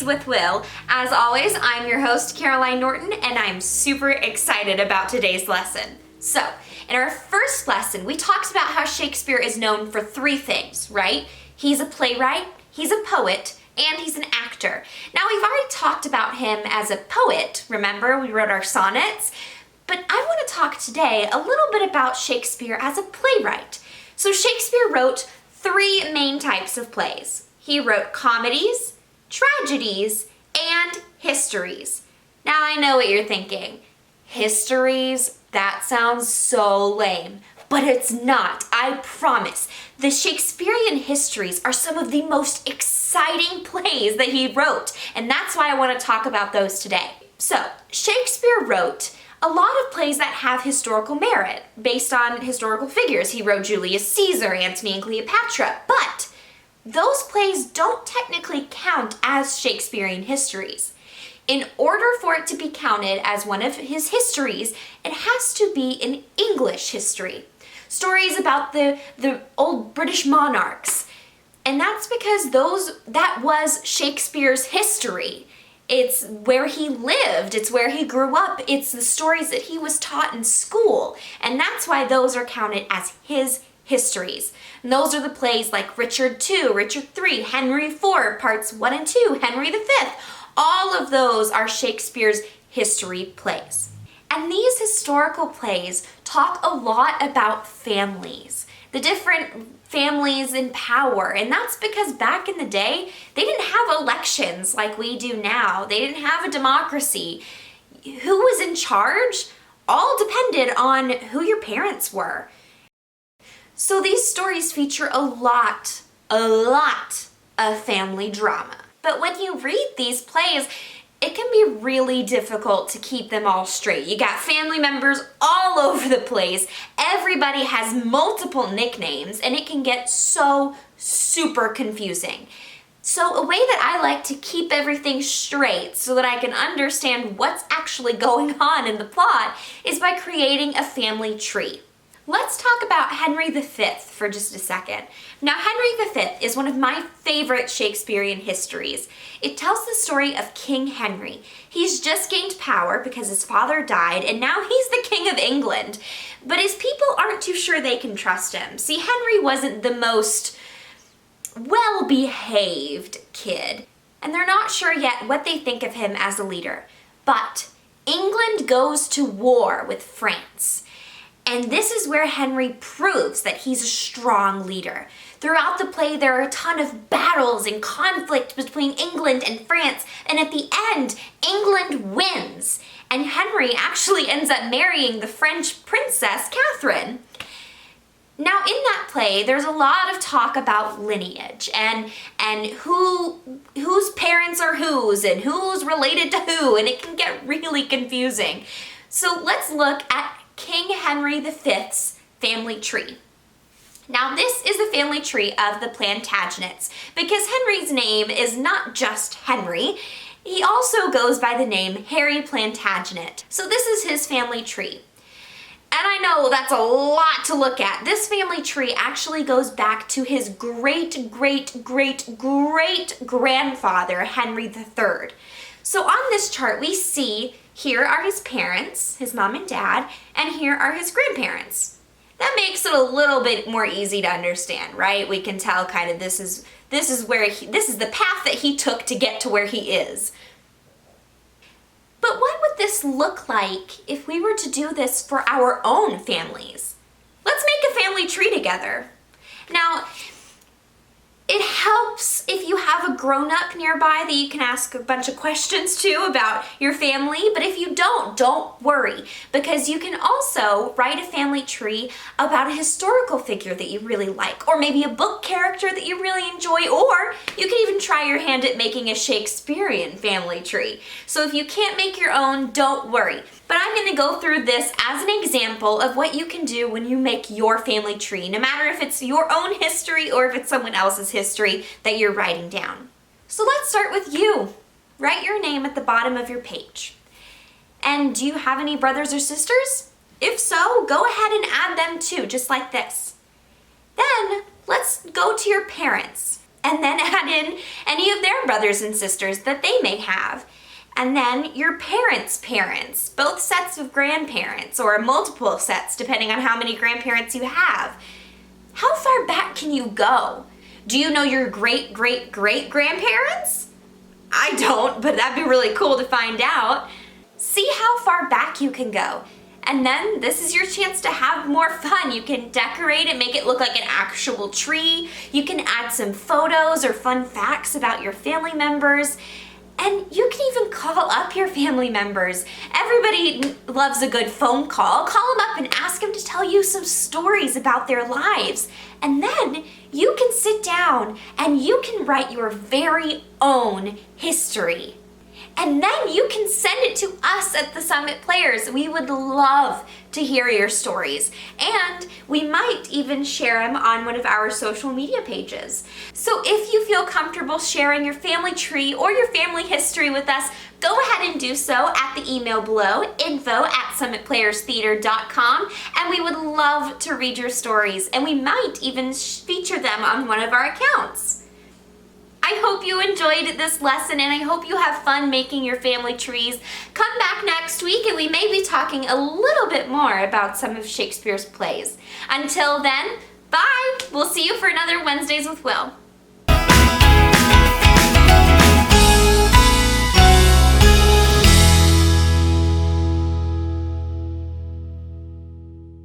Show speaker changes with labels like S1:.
S1: with Will. As always, I'm your host, Caroline Norton, and I'm super excited about today's lesson. So, in our first lesson, we talked about how Shakespeare is known for three things, right? He's a playwright, he's a poet, and he's an actor. Now, we've already talked about him as a poet. Remember, we wrote our sonnets. But I want to talk today a little bit about Shakespeare as a playwright. So Shakespeare wrote three main types of plays. He wrote comedies, tragedies, and histories. Now I know what you're thinking. Histories? That sounds so lame. But it's not, I promise. The Shakespearean histories are some of the most exciting plays that he wrote, and that's why I want to talk about those today. So, Shakespeare wrote a lot of plays that have historical merit, based on historical figures. He wrote Julius Caesar, Antony and Cleopatra, but those plays don't technically count as Shakespearean histories. In order for it to be counted as one of his histories, it has to be an English history. Stories about the old British monarchs. And that's because that was Shakespeare's history. It's where he lived, it's where he grew up, it's the stories that he was taught in school. And that's why those are counted as his histories. And those are the plays like Richard II, Richard III, Henry IV, parts 1 and 2, Henry V. All of those are Shakespeare's history plays. And these historical plays talk a lot about families, the different families in power. And that's because back in the day, they didn't have elections like we do now. They didn't have a democracy. Who was in charge? All depended on who your parents were. So these stories feature a lot of family drama. But when you read these plays, it can be really difficult to keep them all straight. You got family members all over the place. Everybody has multiple nicknames, and it can get so super confusing. So a way that I like to keep everything straight so that I can understand what's actually going on in the plot is by creating a family tree. Let's talk about Henry V for just a second. Now, Henry V is one of my favorite Shakespearean histories. It tells the story of King Henry. He's just gained power because his father died, and now he's the King of England. But his people aren't too sure they can trust him. See, Henry wasn't the most well-behaved kid, and they're not sure yet what they think of him as a leader. But England goes to war with France. And this is where Henry proves that he's a strong leader. Throughout the play, there are a ton of battles and conflict between England and France, and at the end, England wins. And Henry actually ends up marrying the French princess, Catherine. Now, in that play, there's a lot of talk about lineage and whose parents are whose and who's related to who, and it can get really confusing. So let's look at King Henry V's family tree. Now, this is the family tree of the Plantagenets because Henry's name is not just Henry. He also goes by the name Harry Plantagenet. So this is his family tree. And I know that's a lot to look at. This family tree actually goes back to his great-great-great-great-grandfather, Henry III. So on this chart, we see here are his parents, his mom and dad, and here are his grandparents. That makes it a little bit more easy to understand, right? We can tell kind of this is the path that he took to get to where he is. But what would this look like if we were to do this for our own families? Let's make a family tree together. Now, it helps if you have a grown-up nearby that you can ask a bunch of questions to about your family, but if you don't worry, because you can also write a family tree about a historical figure that you really like, or maybe a book character that you really enjoy, or you can even try your hand at making a Shakespearean family tree. So if you can't make your own, don't worry. But I'm going to go through this as an example of what you can do when you make your family tree, no matter if it's your own history or if it's someone else's history that you're writing down. So let's start with you. Write your name at the bottom of your page. And do you have any brothers or sisters? If so, go ahead and add them too, just like this. Then let's go to your parents. and then add in any of their brothers and sisters that they may have. And then your parents' parents, both sets of grandparents, or multiple sets depending on how many grandparents you have. How far back can you go? Do you know your great-great-great-grandparents? I don't, but that'd be really cool to find out. See how far back you can go. And then this is your chance to have more fun. You can decorate it, make it look like an actual tree. You can add some photos or fun facts about your family members. And you can even call up your family members. Everybody loves a good phone call. Call them up and ask them to tell you some stories about their lives. And then you can sit down and you can write your very own history. And then you can send it to us at the Summit Players. We would love to hear your stories. And we might even share them on one of our social media pages. So if you feel comfortable sharing your family tree or your family history with us, go ahead and do so at the email below, info@summitplayerstheater.com, and we would love to read your stories, and we might even feature them on one of our accounts. I hope you enjoyed this lesson, and I hope you have fun making your family trees. Come back next week and we may be talking a little bit more about some of Shakespeare's plays. Until then, bye! We'll see you for another Wednesdays with Will.